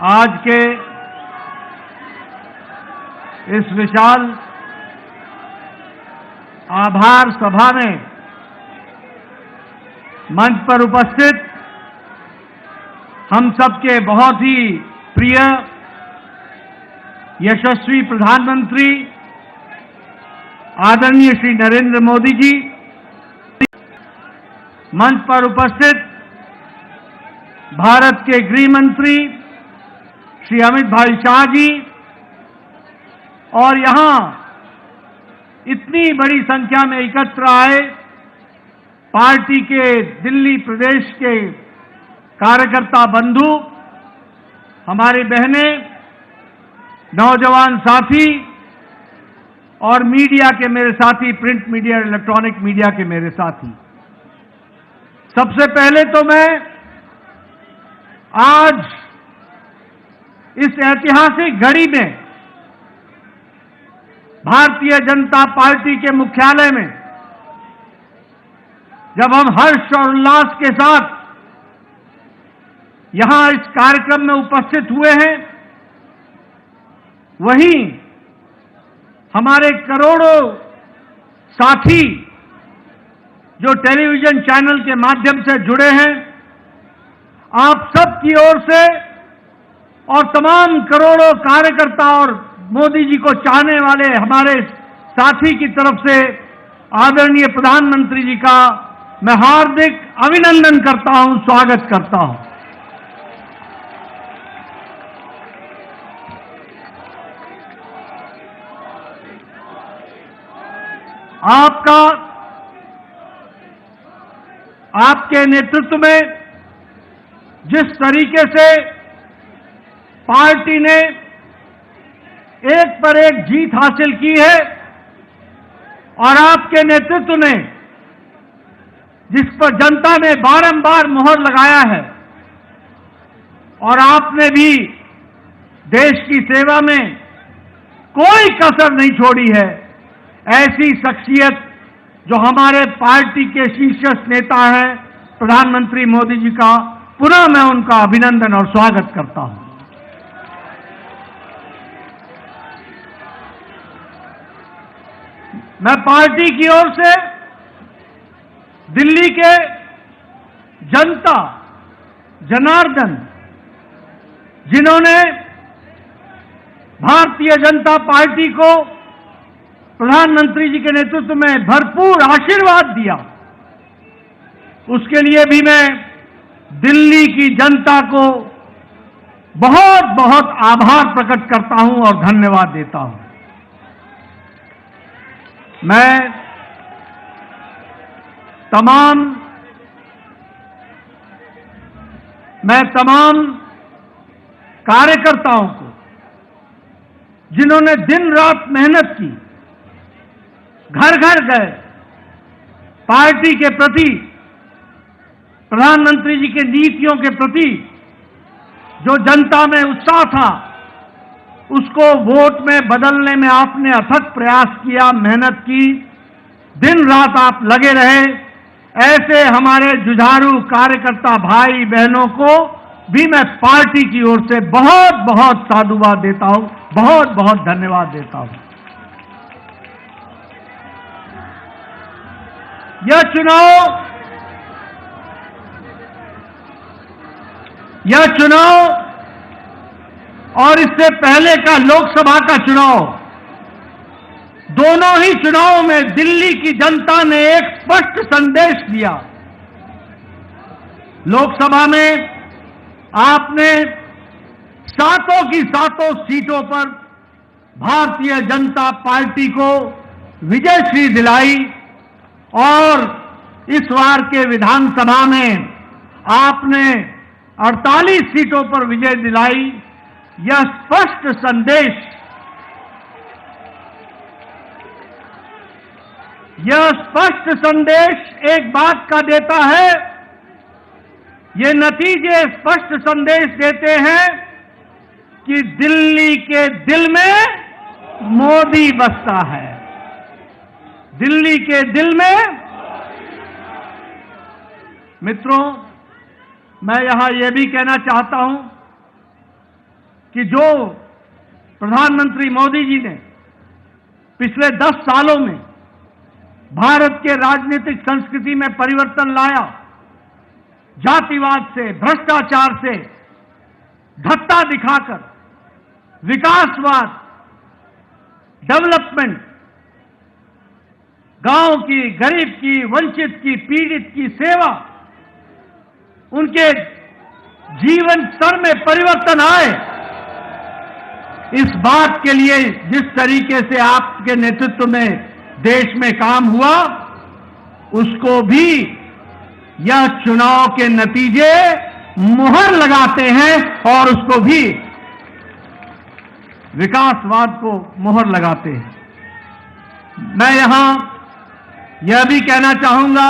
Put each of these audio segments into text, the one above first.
आज के इस विशाल आभार सभा में मंच पर उपस्थित हम सबके बहुत ही प्रिय यशस्वी प्रधानमंत्री आदरणीय श्री नरेंद्र मोदी जी, मंच पर उपस्थित भारत के गृह मंत्री श्री अमित भाई शाह जी और यहां इतनी बड़ी संख्या में एकत्र आए पार्टी के दिल्ली प्रदेश के कार्यकर्ता बंधु, हमारी बहनें, नौजवान साथी और मीडिया के मेरे साथी, प्रिंट मीडिया, इलेक्ट्रॉनिक मीडिया के मेरे साथी। सबसे पहले तो मैं आज इस ऐतिहासिक घड़ी में भारतीय जनता पार्टी के मुख्यालय में जब हम हर्ष और उल्लास के साथ यहां इस कार्यक्रम में उपस्थित हुए हैं, वहीं हमारे करोड़ों साथी जो टेलीविजन चैनल के माध्यम से जुड़े हैं, आप सब की ओर से और तमाम करोड़ों कार्यकर्ता और मोदी जी को चाहने वाले हमारे साथी की तरफ से आदरणीय प्रधानमंत्री जी का मैं हार्दिक अभिनंदन करता हूं, स्वागत करता हूं। आपके नेतृत्व में जिस तरीके से पार्टी ने एक पर एक जीत हासिल की है और आपके नेतृत्व ने जिस पर जनता ने बारंबार मोहर लगाया है और आपने भी देश की सेवा में कोई कसर नहीं छोड़ी है, ऐसी शख्सियत जो हमारे पार्टी के शीर्ष नेता हैं प्रधानमंत्री मोदी जी का पुनः मैं उनका अभिनंदन और स्वागत करता हूं। मैं पार्टी की ओर से दिल्ली के जनता जनार्दन, जिन्होंने भारतीय जनता पार्टी को प्रधानमंत्री जी के नेतृत्व में भरपूर आशीर्वाद दिया, उसके लिए भी मैं दिल्ली की जनता को बहुत बहुत आभार प्रकट करता हूं और धन्यवाद देता हूं। मैं तमाम कार्यकर्ताओं को जिन्होंने दिन रात मेहनत की, घर घर गए, पार्टी के प्रति, प्रधानमंत्री जी की नीतियों के प्रति जो जनता में उत्साह था, उसको वोट में बदलने में आपने अथक प्रयास किया, मेहनत की, दिन रात आप लगे रहे। ऐसे हमारे जुझारू कार्यकर्ता भाई बहनों को भी मैं पार्टी की ओर से बहुत बहुत साधुवाद देता हूं, बहुत बहुत धन्यवाद देता हूं। यह चुनाव और इससे पहले का लोकसभा का चुनाव, दोनों ही चुनावों में दिल्ली की जनता ने एक स्पष्ट संदेश दिया। लोकसभा में आपने सातों की सातों सीटों पर भारतीय जनता पार्टी को विजयश्री दिलाई और इस बार के विधानसभा में आपने 48 सीटों पर विजय दिलाई। यह स्पष्ट संदेश एक बात का देता है, ये नतीजे स्पष्ट संदेश देते हैं कि दिल्ली के दिल में मोदी बसता है। दिल्ली के दिल में मित्रों, मैं यहां यह भी कहना चाहता हूं कि जो प्रधानमंत्री मोदी जी ने पिछले 10 सालों में भारत के राजनीतिक संस्कृति में परिवर्तन लाया, जातिवाद से, भ्रष्टाचार से धत्ता दिखाकर विकासवाद, डेवलपमेंट, गांव की, गरीब की, वंचित की, पीड़ित की सेवा, उनके जीवन स्तर में परिवर्तन आए, इस बात के लिए जिस तरीके से आपके नेतृत्व में देश में काम हुआ, उसको भी यह चुनाव के नतीजे मुहर लगाते हैं और उसको भी विकासवाद को मुहर लगाते हैं। मैं यहां यह भी कहना चाहूंगा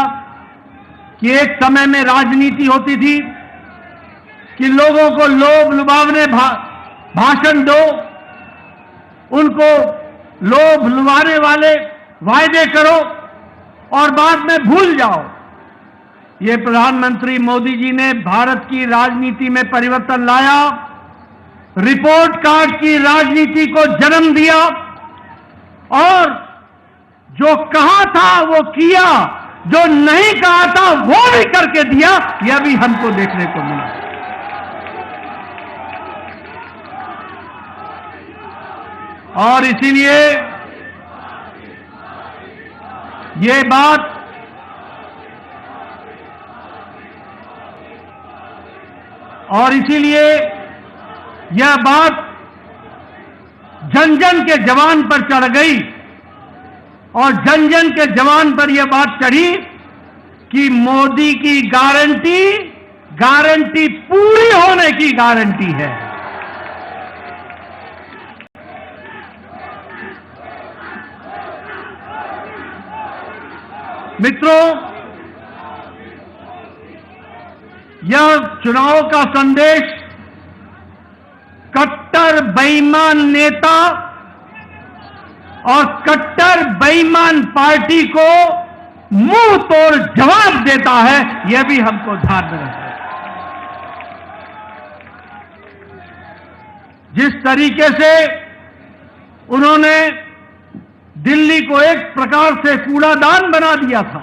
कि एक समय में राजनीति होती थी कि लोगों को लोभ लुभावने भाषण दो, उनको लोभ लुभाने वाले वायदे करो और बाद में भूल जाओ। ये प्रधानमंत्री मोदी जी ने भारत की राजनीति में परिवर्तन लाया, रिपोर्ट कार्ड की राजनीति को जन्म दिया और जो कहा था वो किया, जो नहीं कहा था वो भी करके दिया। यह भी हमको देखने को मिला। और इसीलिए ये बात यह बात जन जन के जवान पर चढ़ गई और जन जन के जवान पर यह बात चढ़ी कि मोदी की गारंटी पूरी होने की गारंटी है। मित्रों, यह चुनाव का संदेश कट्टर बेईमान नेता और कट्टर बेईमान पार्टी को मुंह तोड़ जवाब देता है। यह भी हमको ध्यान में रखना है। जिस तरीके से उन्होंने दिल्ली को एक प्रकार से कूड़ादान बना दिया था,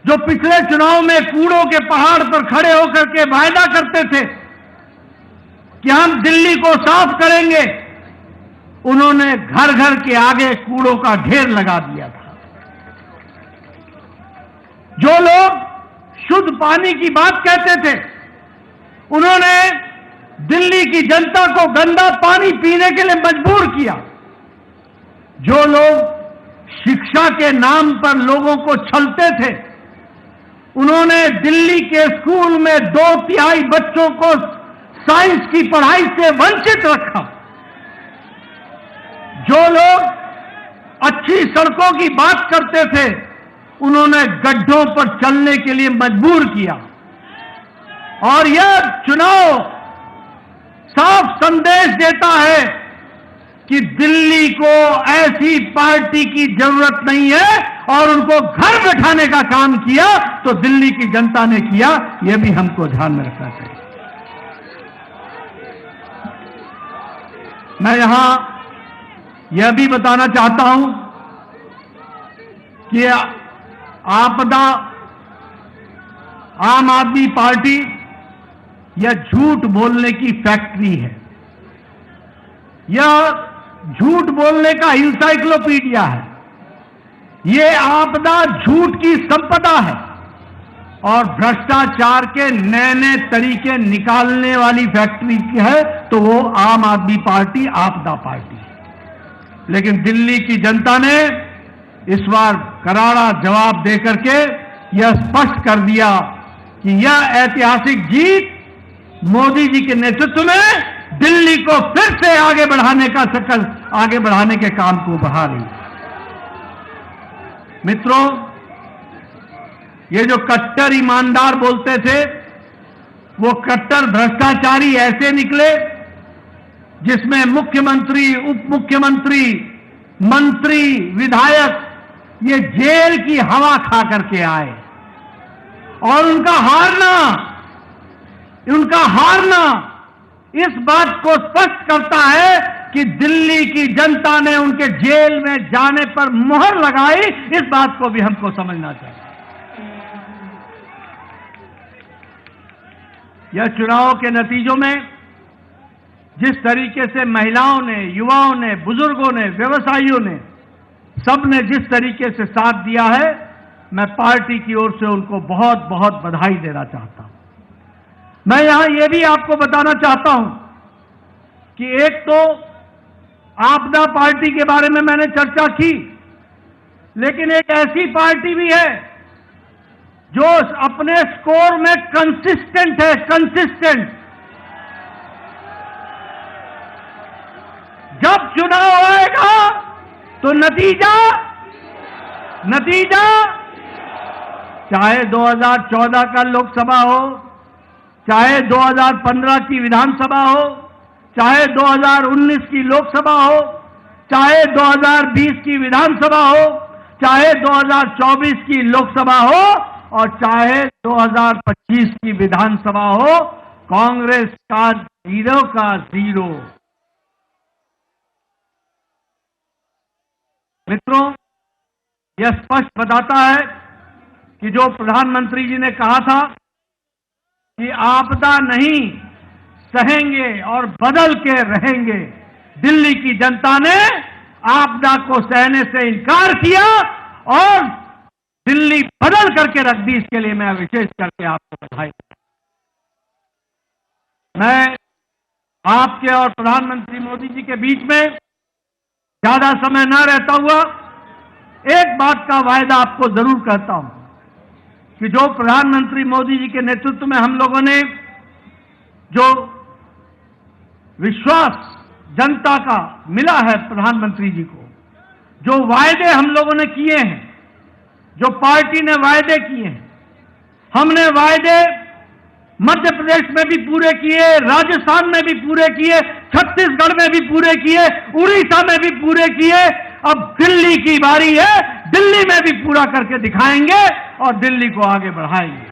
जो पिछले चुनाव में कूड़ों के पहाड़ पर खड़े होकर के वायदा करते थे कि हम दिल्ली को साफ करेंगे, उन्होंने घर घर के आगे कूड़ों का ढेर लगा दिया था। जो लोग शुद्ध पानी की बात कहते थे, उन्होंने दिल्ली की जनता को गंदा पानी पीने के लिए मजबूर किया। जो लोग शिक्षा के नाम पर लोगों को छलते थे, उन्होंने दिल्ली के स्कूल में 2/3 बच्चों को साइंस की पढ़ाई से वंचित रखा। जो लोग अच्छी सड़कों की बात करते थे, उन्होंने गड्ढों पर चलने के लिए मजबूर किया। और यह चुनाव साफ संदेश देता है कि दिल्ली को ऐसी पार्टी की जरूरत नहीं है और उनको घर बैठाने का काम किया तो दिल्ली की जनता ने किया। यह भी हमको ध्यान में रखना चाहिए। मैं यहां यह भी बताना चाहता हूं कि आपदा आम आदमी पार्टी यह झूठ बोलने की फैक्ट्री है। यह झूठ बोलने का इंसाइक्लोपीडिया है। ये आपदा झूठ की संपदा है और भ्रष्टाचार के नए नए तरीके निकालने वाली फैक्ट्री की है, तो वो आम आदमी पार्टी आपदा पार्टी है। लेकिन दिल्ली की जनता ने इस बार करारा जवाब देकर के यह स्पष्ट कर दिया कि यह ऐतिहासिक जीत मोदी जी के नेतृत्व में दिल्ली को फिर से आगे बढ़ाने के काम को बढ़ा रही। मित्रों, ये जो कट्टर ईमानदार बोलते थे, वो कट्टर भ्रष्टाचारी ऐसे निकले जिसमें मुख्यमंत्री, उप मुख्यमंत्री, मंत्री, विधायक ये जेल की हवा खा करके आए और उनका हारना इस बात को स्पष्ट करता है कि दिल्ली की जनता ने उनके जेल में जाने पर मुहर लगाई। इस बात को भी हमको समझना चाहिए। यह चुनाव के नतीजों में जिस तरीके से महिलाओं ने, युवाओं ने, बुजुर्गों ने, व्यवसायियों ने, सबने जिस तरीके से साथ दिया है, मैं पार्टी की ओर से उनको बहुत बहुत बधाई देना चाहता हूं। मैं यहां यह भी आपको बताना चाहता हूं कि एक तो आपदा पार्टी के बारे में मैंने चर्चा की, लेकिन एक ऐसी पार्टी भी है जो अपने स्कोर में कंसिस्टेंट है, कंसिस्टेंट। जब चुनाव आएगा तो नतीजा चाहे 2014 का लोकसभा हो, चाहे 2015 की विधानसभा हो, चाहे 2019 की लोकसभा हो, चाहे 2020 की विधानसभा हो, चाहे 2024 की लोकसभा हो और चाहे 2025 की विधानसभा हो, कांग्रेस का 0 का 0। मित्रों, यह स्पष्ट बताता है कि जो प्रधानमंत्री जी ने कहा था कि आपदा नहीं सहेंगे और बदल के रहेंगे, दिल्ली की जनता ने आपदा को सहने से इनकार किया और दिल्ली बदल करके रख दी। इसके लिए मैं विशेष करके आपको बधाई देता हूं। मैं आपके और प्रधानमंत्री मोदी जी के बीच में ज्यादा समय न रहता हुआ एक बात का वायदा आपको जरूर कहता हूं कि जो प्रधानमंत्री मोदी जी के नेतृत्व में हम लोगों ने जो विश्वास जनता का मिला है प्रधानमंत्री जी को, जो वायदे हम लोगों ने किए हैं, जो पार्टी ने वायदे किए हैं, हमने वायदे मध्य प्रदेश में भी पूरे किए, राजस्थान में भी पूरे किए, छत्तीसगढ़ में भी पूरे किए, उड़ीसा में भी पूरे किए। अब दिल्ली की बारी है, दिल्ली में भी पूरा करके दिखाएंगे और दिल्ली को आगे बढ़ाएंगे।